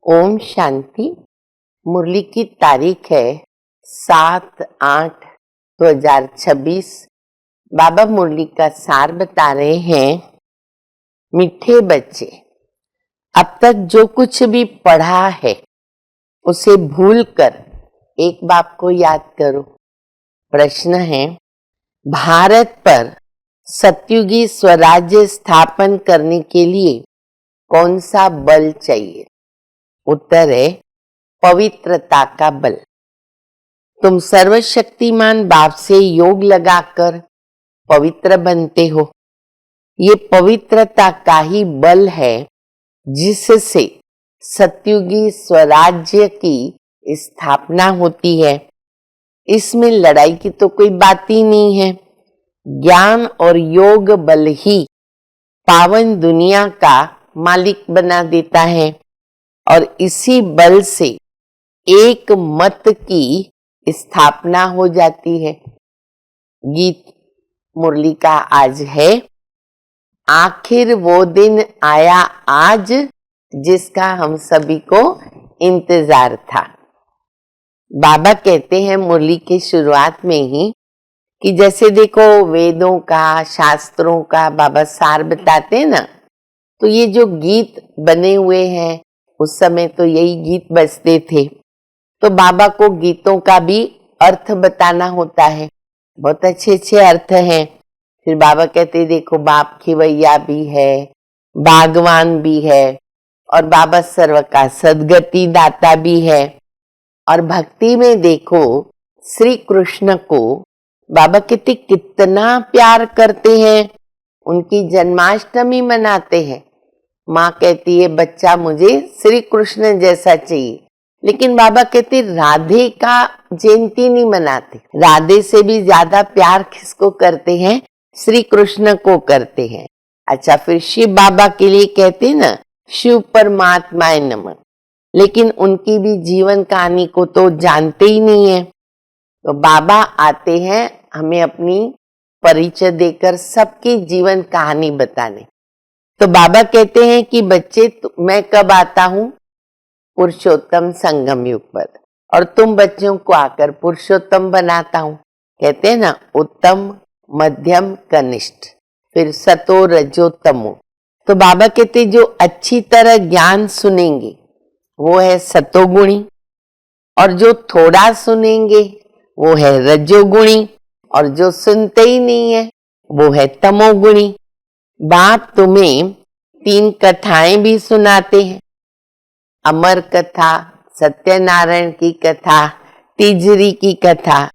ओम शांति। मुरली की तारीख है 7/8/2026। बाबा मुरली का सार बता रहे हैं। मीठे बच्चे, अब तक जो कुछ भी पढ़ा है उसे भूलकर एक बात को याद करो। प्रश्न है, भारत पर सतयुगी स्वराज्य स्थापन करने के लिए कौन सा बल चाहिए? उत्तर है पवित्रता का बल। तुम सर्वशक्तिमान बाप से योग लगाकर पवित्र बनते हो। ये पवित्रता का ही बल है जिससे सतयुगी स्वराज्य की स्थापना होती है। इसमें लड़ाई की तो कोई बात ही नहीं है। ज्ञान और योग बल ही पावन दुनिया का मालिक बना देता है और इसी बल से एक मत की स्थापना हो जाती है। गीत मुरली का आज है, आखिर वो दिन आया आज जिसका हम सभी को इंतजार था। बाबा कहते हैं मुरली के शुरुआत में ही कि जैसे देखो वेदों का, शास्त्रों का बाबा सार बताते हैं ना, तो ये जो गीत बने हुए हैं उस समय तो यही गीत बजते थे। तो बाबा को गीतों का भी अर्थ बताना होता है। बहुत अच्छे अच्छे अर्थ हैं। फिर बाबा कहते देखो बाप खिवैया भी है, बागवान भी है और बाबा सर्व का सदगति दाता भी है। और भक्ति में देखो श्री कृष्ण को बाबा कहते कितना प्यार करते हैं। उनकी जन्माष्टमी मनाते हैं। माँ कहती है बच्चा मुझे श्री कृष्ण जैसा चाहिए, लेकिन बाबा कहते राधे का जयंती नहीं मनाते। राधे से भी ज्यादा प्यार किसको करते हैं? श्री कृष्ण को करते हैं। अच्छा, फिर शिव बाबा के लिए कहते हैं ना, शिव परमात्माए नमः, लेकिन उनकी भी जीवन कहानी को तो जानते ही नहीं है। तो बाबा आते हैं हमें अपनी परिचय देकर सबकी जीवन कहानी बताने। तो बाबा कहते हैं कि बच्चे मैं कब आता हूँ? पुरुषोत्तम संगम युग पर, और तुम बच्चों को आकर पुरुषोत्तम बनाता हूँ। कहते हैं ना, उत्तम, मध्यम, कनिष्ठ, फिर सतो, रजो, तमो। तो बाबा कहते जो अच्छी तरह ज्ञान सुनेंगे वो है सतोगुणी, और जो थोड़ा सुनेंगे वो है रजोगुणी, और जो सुनते ही नहीं है वो है तमोगुणी। बाप तुम्हें 3 कथाएं भी सुनाते हैं, अमर कथा, सत्यनारायण की कथा, तिजरी की कथा।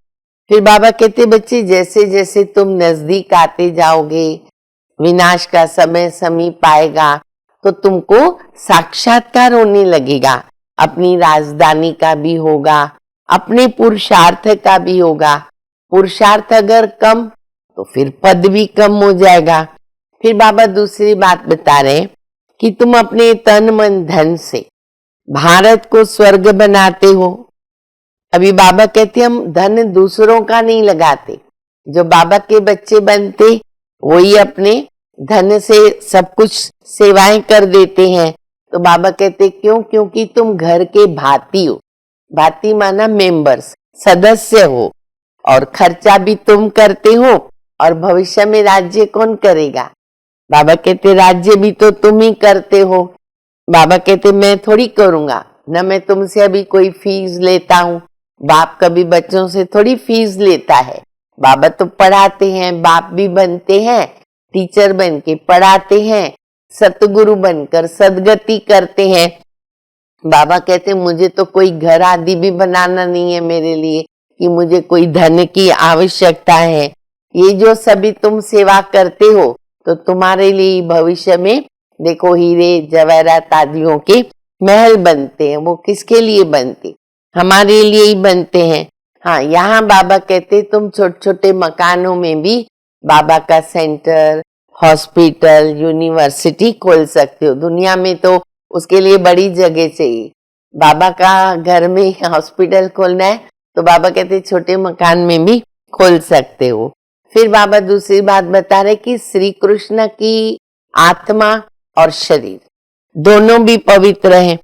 फिर बाबा कहते बच्चे जैसे जैसे तुम नजदीक आते जाओगे, विनाश का समय समीप आएगा, तो तुमको साक्षात्कार होने लगेगा। अपनी राजधानी का भी होगा, अपने पुरुषार्थ का भी होगा। पुरुषार्थ अगर कम तो फिर पद भी कम हो जाएगा। फिर बाबा दूसरी बात बता रहे कि तुम अपने तन मन धन से भारत को स्वर्ग बनाते हो। अभी बाबा कहते हम धन दूसरों का नहीं लगाते। जो बाबा के बच्चे बनते वही अपने धन से सब कुछ सेवाएं कर देते हैं। तो बाबा कहते क्यों? क्योंकि तुम घर के भाती हो। भाती माना मेंबर्स, सदस्य हो, और खर्चा भी तुम करते हो। और भविष्य में राज्य कौन करेगा? बाबा कहते राज्य भी तो तुम ही करते हो। बाबा कहते मैं थोड़ी करूंगा, न मैं तुमसे अभी कोई फीस लेता हूँ। बाप कभी बच्चों से थोड़ी फीस लेता है। बाबा तो पढ़ाते हैं, बाप भी बनते हैं, टीचर बन के पढ़ाते हैं, सतगुरु बनकर सदगति करते हैं। बाबा कहते मुझे तो कोई घर आदि भी बनाना नहीं है मेरे लिए कि मुझे कोई धन की आवश्यकता है। ये जो सभी तुम सेवा करते हो तो तुम्हारे लिए भविष्य में देखो हीरे जवाहरात आदियों के महल बनते हैं। वो किसके लिए बनते? हमारे लिए ही बनते हैं। हाँ, यहाँ बाबा कहते तुम छोटे छोटे मकानों में भी बाबा का सेंटर, हॉस्पिटल, यूनिवर्सिटी खोल सकते हो। दुनिया में तो उसके लिए बड़ी जगह चाहिए। बाबा का घर में हॉस्पिटल खोलना है तो बाबा कहते छोटे मकान में भी खोल सकते हो। फिर बाबा दूसरी बात बता रहे कि श्री कृष्ण की आत्मा और शरीर दोनों भी पवित्र हैं,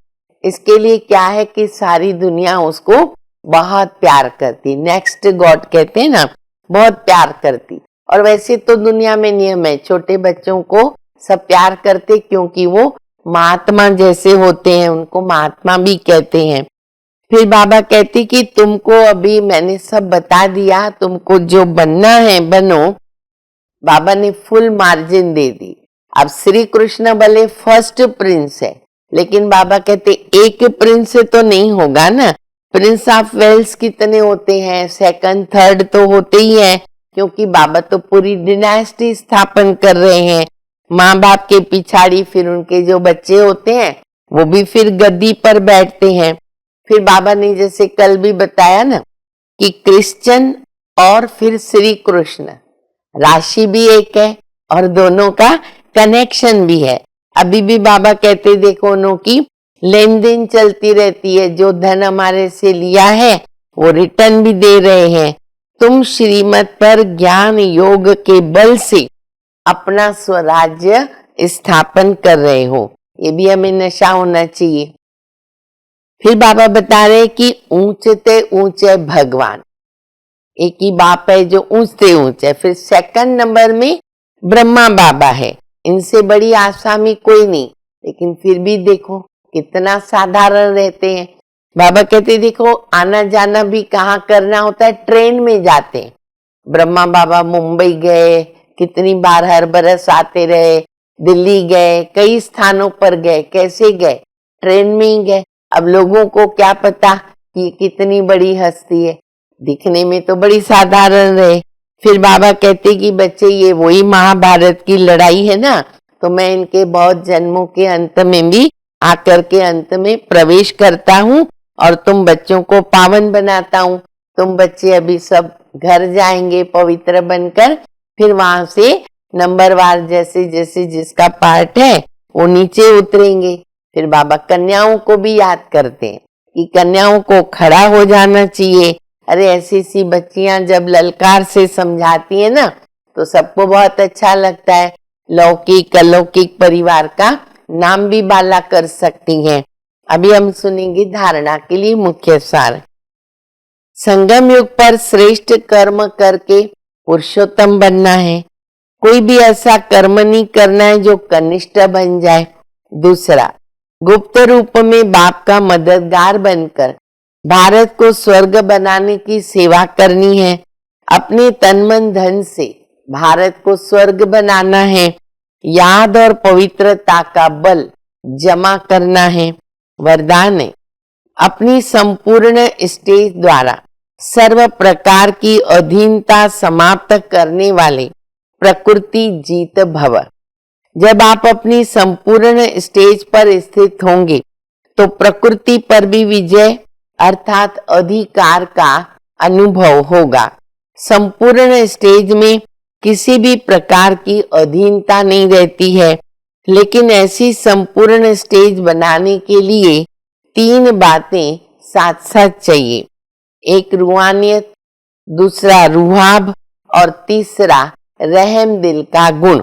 इसके लिए क्या है कि सारी दुनिया उसको बहुत प्यार करती, नेक्स्ट गॉड कहते हैं ना, बहुत प्यार करती। और वैसे तो दुनिया में नियम है, छोटे बच्चों को सब प्यार करते क्योंकि वो महात्मा जैसे होते हैं, उनको महात्मा भी कहते हैं। फिर बाबा कहती कि तुमको अभी मैंने सब बता दिया, तुमको जो बनना है बनो। बाबा ने फुल मार्जिन दे दी। अब श्री कृष्ण भले फर्स्ट प्रिंस है, लेकिन बाबा कहते एक प्रिंस से तो नहीं होगा ना। प्रिंस ऑफ वेल्स कितने होते हैं, सेकंड थर्ड तो होते ही हैं, क्योंकि बाबा तो पूरी डिनास्टी स्थापन कर रहे हैं। माँ बाप के पिछाड़ी फिर उनके जो बच्चे होते हैं वो भी फिर गद्दी पर बैठते हैं। फिर बाबा ने जैसे कल भी बताया ना कि क्रिश्चियन और फिर श्री कृष्ण, राशि भी एक है और दोनों का कनेक्शन भी है। अभी भी बाबा कहते देखो उन्हों की लेन देन चलती रहती है, जो धन हमारे से लिया है वो रिटर्न भी दे रहे हैं। तुम श्रीमत पर ज्ञान योग के बल से अपना स्वराज्य स्थापन कर रहे हो, ये भी हमें नशा होना चाहिए। फिर बाबा बता रहे कि ऊंचते ऊंचे भगवान, एक ही बाप है जो ऊंचते ऊंचे। फिर सेकंड नंबर में ब्रह्मा बाबा है, इनसे बड़ी आसामी कोई नहीं, लेकिन फिर भी देखो कितना साधारण रहते हैं। बाबा कहते देखो आना जाना भी कहाँ करना होता है, ट्रेन में जाते हैं। ब्रह्मा बाबा मुंबई गए, कितनी बार हर बरस आते रहे, दिल्ली गए, कई स्थानों पर गए, कैसे गए, ट्रेन में ही गए। अब लोगों को क्या पता कि कितनी बड़ी हस्ती है, दिखने में तो बड़ी साधारण रहे। फिर बाबा कहते कि बच्चे ये वही महाभारत की लड़ाई है ना, तो मैं इनके बहुत जन्मों के अंत में भी आकर के अंत में प्रवेश करता हूँ और तुम बच्चों को पावन बनाता हूँ। तुम बच्चे अभी सब घर जाएंगे पवित्र बनकर, फिर वहां से नंबरवार जैसे जैसे जिसका पार्ट है वो नीचे उतरेंगे। फिर बाबा कन्याओं को भी याद करते हैं कि कन्याओं को खड़ा हो जाना चाहिए। अरे ऐसी सी बच्चियां जब ललकार से समझाती है ना तो सबको बहुत अच्छा लगता है। लौकिक अलौकिक परिवार का नाम भी बाला कर सकती हैं। अभी हम सुनेंगे धारणा के लिए मुख्य सार। संगम युग पर श्रेष्ठ कर्म करके पुरुषोत्तम बनना है। कोई भी ऐसा कर्म नहीं करना है जो कनिष्ठ बन जाए। दूसरा, गुप्त रूप में बाप का मददगार बनकर भारत को स्वर्ग बनाने की सेवा करनी है। अपने तन मन धन से भारत को स्वर्ग बनाना है। याद और पवित्रता का बल जमा करना है। वरदान है, अपनी संपूर्ण स्टेज द्वारा सर्व प्रकार की अधीनता समाप्त करने वाले प्रकृति जीत भव। जब आप अपनी संपूर्ण स्टेज पर स्थित होंगे तो प्रकृति पर भी विजय अर्थात अधिकार का अनुभव होगा। संपूर्ण स्टेज में किसी भी प्रकार की अधीनता नहीं रहती है, लेकिन ऐसी संपूर्ण स्टेज बनाने के लिए तीन बातें साथ साथ चाहिए। एक रूहानियत, दूसरा रूहाब और तीसरा रहम दिल का गुण।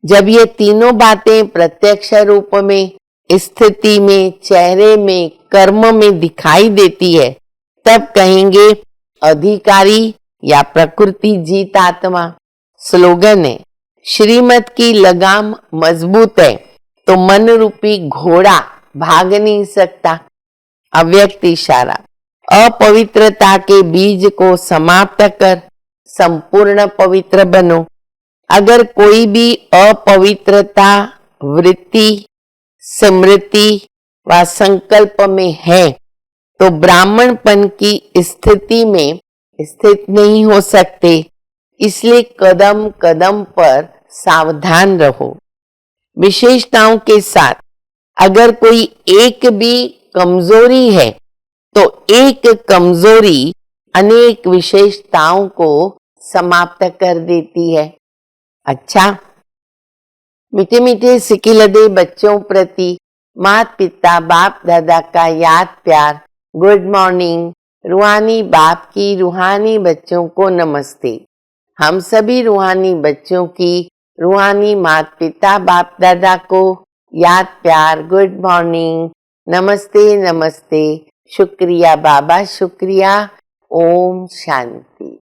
जब ये तीनों बातें प्रत्यक्ष रूप में, स्थिति में, चेहरे में, कर्म में दिखाई देती है, तब कहेंगे अधिकारी या प्रकृति जीत आत्मा। स्लोगन है, श्रीमत की लगाम मजबूत है तो मन रूपी घोड़ा भाग नहीं सकता। अव्यक्त इशारा, अपवित्रता के बीज को समाप्त कर संपूर्ण पवित्र बनो। अगर कोई भी अपवित्रता वृत्ति, स्मृति व संकल्प में है तो ब्राह्मणपन की स्थिति में स्थित नहीं हो सकते। इसलिए कदम कदम पर सावधान रहो। विशेषताओं के साथ अगर कोई एक भी कमजोरी है तो एक कमजोरी अनेक विशेषताओं को समाप्त कर देती है। अच्छा, मीठे मीठे सिकिलदे बच्चों प्रति माता पिता बाप दादा का याद प्यार। Good morning. रूहानी बाप की रूहानी बच्चों को नमस्ते। हम सभी रूहानी बच्चों की रूहानी माता पिता बाप दादा को याद प्यार। Good morning. नमस्ते नमस्ते, शुक्रिया बाबा शुक्रिया। ओम शांति।